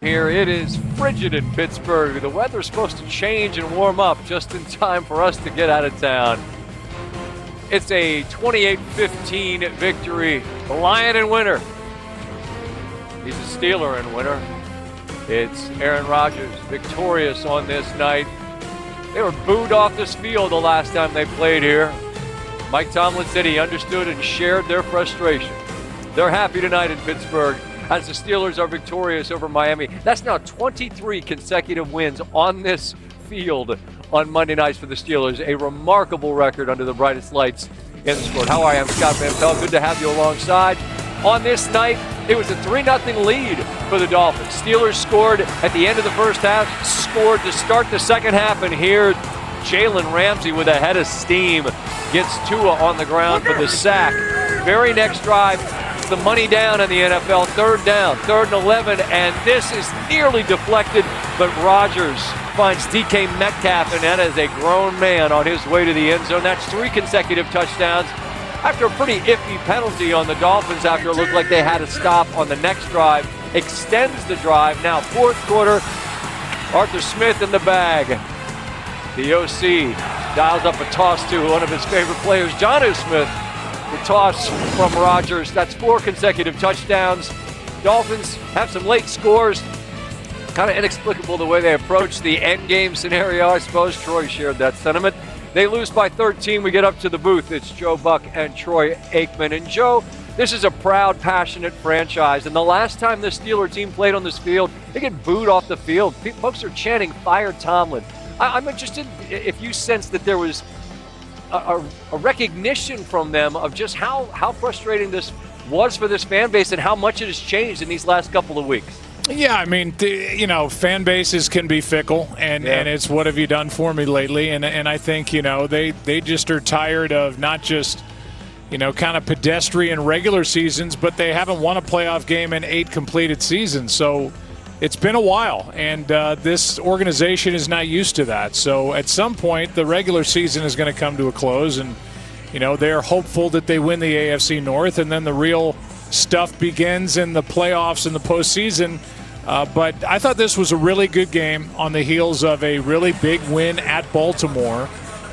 Here it is frigid in Pittsburgh. The weather's supposed to change and warm up just in time for us to get out of town. It's a 28-15 victory. The Lion in winter. He's a Steeler in winter. It's Aaron Rodgers victorious on this night. They were booed off this field the last time they played here. Mike Tomlin said he understood and shared their frustration. They're happy tonight in Pittsburgh as the Steelers are victorious over Miami. That's now 23 consecutive wins on this field on Monday nights for the Steelers. A remarkable record under the brightest lights in the sport. How are you? I'm Scott Van Pelt. Good to have you alongside. On this night, it was a 3-0 lead for the Dolphins. Steelers scored at the end of the first half, scored to start the second half, and here Jalen Ramsey with a head of steam gets Tua on the ground for the sack. Very next drive, the money down in the NFL, third down, 3rd and 11, and this is nearly deflected, but Rodgers finds DK Metcalf, and that is a grown man on his way to the end zone. That's 3 consecutive touchdowns after a pretty iffy penalty on the Dolphins after it looked like they had a stop on the next drive. Extends the drive. Now 4th quarter, Arthur Smith in the bag. The OC dials up a toss to one of his favorite players, Jonnu Smith. The toss from Rodgers. That's 4 consecutive touchdowns. Dolphins have some late scores. Kind of inexplicable the way they approach the end game scenario, I suppose. Troy shared that sentiment. They lose by 13. We get up to the booth. It's Joe Buck and Troy Aikman. And Joe, this is a proud, passionate franchise. And the last time the Steeler team played on this field, they get booed off the field. Folks are chanting, "Fire Tomlin." I'm interested if you sense that there was a recognition from them of just how frustrating this was for this fan base and how much it has changed in these last couple of weeks. Yeah, I mean, fan bases can be fickle, and it's what have you done for me lately? And I think, they just are tired of not just, kind of pedestrian regular seasons, but they haven't won a playoff game in 8 completed seasons. So it's been a while, and this organization is not used to that. So at some point, the regular season is going to come to a close, and, they're hopeful that they win the AFC North, and then the real stuff begins in the playoffs and the postseason. But I thought this was a really good game on the heels of a really big win at Baltimore.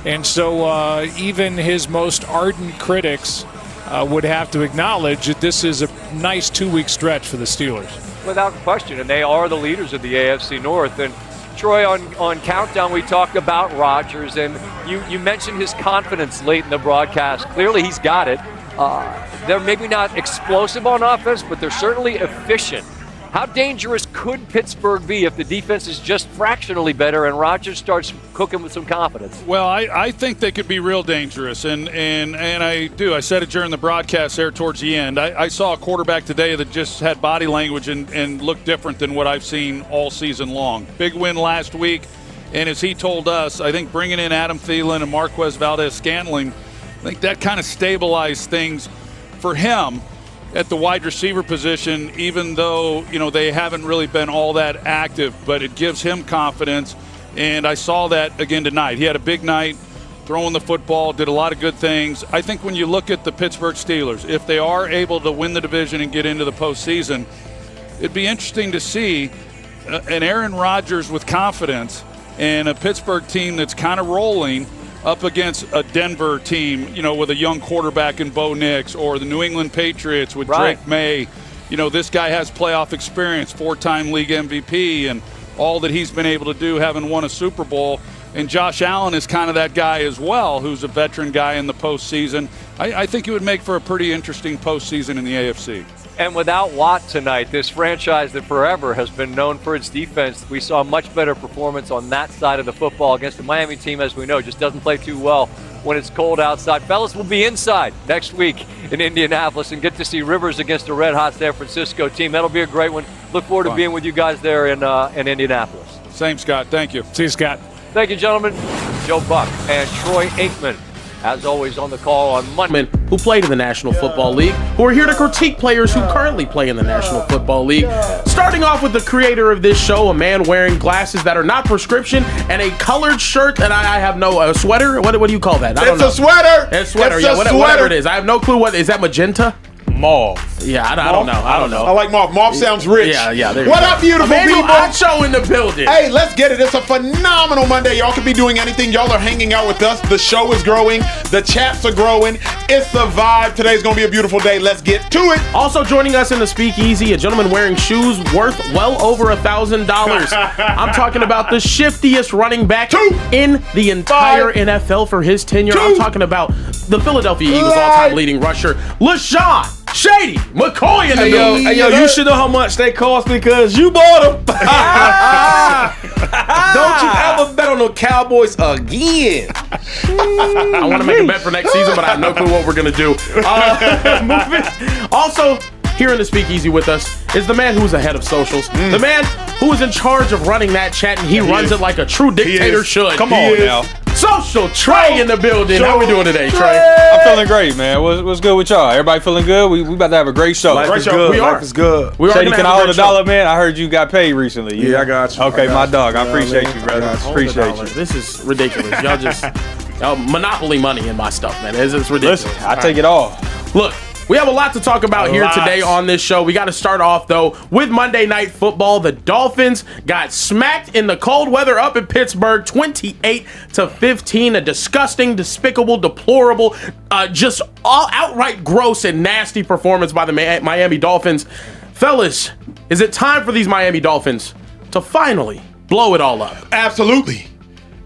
And so even his most ardent critics would have to acknowledge that this is a nice 2-week stretch for the Steelers. Without question, and they are the leaders of the AFC North. And Troy, on Countdown, we talked about Rodgers, and you mentioned his confidence late in the broadcast. Clearly he's got it. They're maybe not explosive on offense, but they're certainly efficient. How dangerous could Pittsburgh be if the defense is just fractionally better and Rodgers starts cooking with some confidence? Well, I think they could be real dangerous, and I do. I said it during the broadcast there towards the end. I saw a quarterback today that just had body language and looked different than what I've seen all season long. Big win last week, and as he told us, I think bringing in Adam Thielen and Marquez Valdez-Scantling, I think that kind of stabilized things for him at the wide receiver position, even though, they haven't really been all that active, but it gives him confidence. And I saw that again tonight. He had a big night throwing the football, did a lot of good things. I think when you look at the Pittsburgh Steelers, if they are able to win the division and get into the postseason, it'd be interesting to see an Aaron Rodgers with confidence and a Pittsburgh team that's kind of rolling up against a Denver team, with a young quarterback in Bo Nix, or the New England Patriots with Drake May. This guy has playoff experience, 4-time league MVP, and all that he's been able to do, having won a Super Bowl. And Josh Allen is kind of that guy as well, who's a veteran guy in the postseason. I think it would make for a pretty interesting postseason in the AFC. And without Watt tonight, this franchise that forever has been known for its defense, we saw a much better performance on that side of the football against the Miami team, as we know, just doesn't play too well when it's cold outside. Fellas, we'll be inside next week in Indianapolis and get to see Rivers against a red-hot San Francisco team. That'll be a great one. Look forward to being with you guys there in Indianapolis. Same, Scott. Thank you. See you, Scott. Thank you, gentlemen. Joe Buck and Troy Aikman, as always, on the call on Monday. Who played in the National Football League, who are here to critique players who currently play in the National Football League. Starting off with the creator of this show, a man wearing glasses that are not prescription and a colored shirt that I have no sweater. What do you call that? I don't know. It's a sweater. It's a sweater. It's yeah, a whatever sweater. it is. I have no clue what is that. Magenta. Mauve. Yeah, I don't know. I like Moff. Moff sounds rich. Yeah. What up, beautiful Emmanuel people? Acho in the building. Hey, let's get it. It's a phenomenal Monday. Y'all could be doing anything. Y'all are hanging out with us. The show is growing. The chats are growing. It's the vibe. Today's going to be a beautiful day. Let's get to it. Also joining us in the speakeasy, a gentleman wearing shoes worth well over $1,000. I'm talking about the shiftiest running back in the entire NFL for his tenure. I'm talking about the Philadelphia Eagles all-time leading rusher, LaShawn Shady McCoy in the building. Hey, yo, you should know how much they cost because you bought them. Don't you ever bet on the Cowboys again. I want to make a bet for next season, but I have no clue what we're going to do. Also, here in the speakeasy with us is the man who's ahead of socials, the man who is in charge of running that chat, and he runs it like a true dictator should. Come on now. Social Trey in the building. How we doing today, Trey? I'm feeling great, man. What's good with y'all? Everybody feeling good? We about to have a great show. Life is show. good. We are. Life is good. We are Shady, gonna can have I a hold great $1, man? I heard you got paid recently. Yeah, I got you. Okay, my dog. I appreciate you, I brother. got you. Appreciate you. This is ridiculous. Y'all monopoly money in my stuff, man. It's ridiculous. Listen, I take it all. Look, we have a lot to talk about here today on this show. We got to start off, though, with Monday Night Football. The Dolphins got smacked in the cold weather up in Pittsburgh, 28-15. A disgusting, despicable, deplorable, just all outright gross and nasty performance by the Miami Dolphins. Fellas, is it time for these Miami Dolphins to finally blow it all up? Absolutely.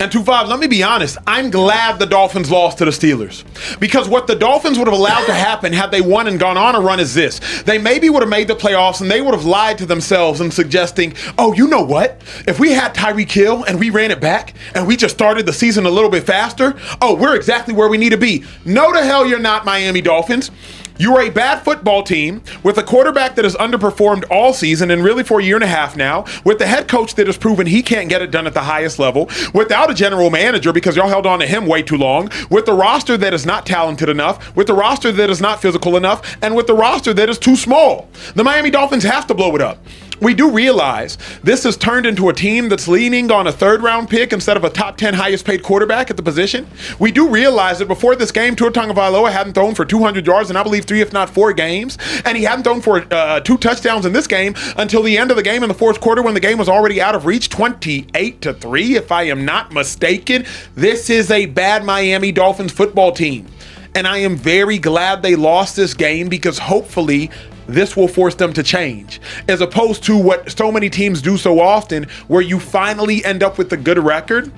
And 2-5, let me be honest, I'm glad the Dolphins lost to the Steelers. Because what the Dolphins would have allowed to happen had they won and gone on a run is this. They maybe would have made the playoffs and they would have lied to themselves and suggesting, oh, you know what? If we had Tyreek Hill and we ran it back and we just started the season a little bit faster, oh, we're exactly where we need to be. No, the hell you're not, Miami Dolphins. You are a bad football team with a quarterback that has underperformed all season and really for a year and a half now, with the head coach that has proven he can't get it done at the highest level, without a general manager because y'all held on to him way too long, with the roster that is not talented enough, with the roster that is not physical enough, and with the roster that is too small. The Miami Dolphins have to blow it up. We do realize this has turned into a team that's leaning on a third-round pick instead of a top 10 highest-paid quarterback at the position. We do realize that before this game, Tua Tagovailoa hadn't thrown for 200 yards in, I believe, 3 if not 4 games, and he hadn't thrown for 2 touchdowns in this game until the end of the game in the fourth quarter when the game was already out of reach, 28-3, if I am not mistaken. This is a bad Miami Dolphins football team, and I am very glad they lost this game because hopefully this will force them to change, as opposed to what so many teams do so often, where you finally end up with a good record,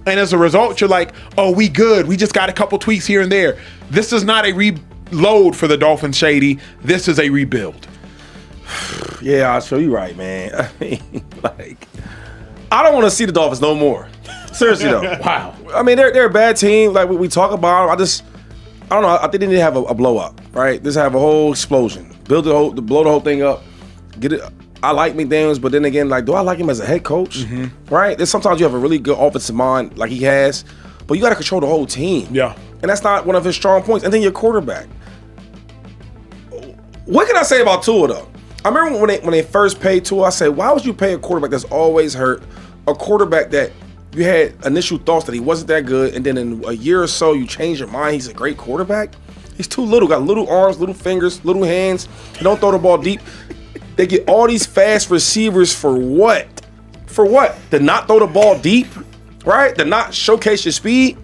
and as a result, you're like, oh, we good. We just got a couple tweaks here and there. This is not a reload for the Dolphins, Shady. This is a rebuild. Yeah, I'll show you right, man. I mean, I don't want to see the Dolphins no more. Seriously, though. Wow. I mean, they're a bad team. Like, we talk about them. I don't know. I think they need to have a blow up, right? Just have a whole explosion. Blow the whole thing up. Get it. I like McDaniels, but then again, like, do I like him as a head coach? Right? There's sometimes you have a really good offensive mind, like he has, but you got to control the whole team. Yeah. And that's not one of his strong points. And then your quarterback. What can I say about Tua though? I remember when they first paid Tua, I said, why would you pay a quarterback that's always hurt, a quarterback that you had initial thoughts that he wasn't that good, and then in a year or so you change your mind, he's a great quarterback? He's too little, got little arms, little fingers, little hands. He don't throw the ball deep. They get all these fast receivers for what? For what? To not throw the ball deep, right? To not showcase your speed?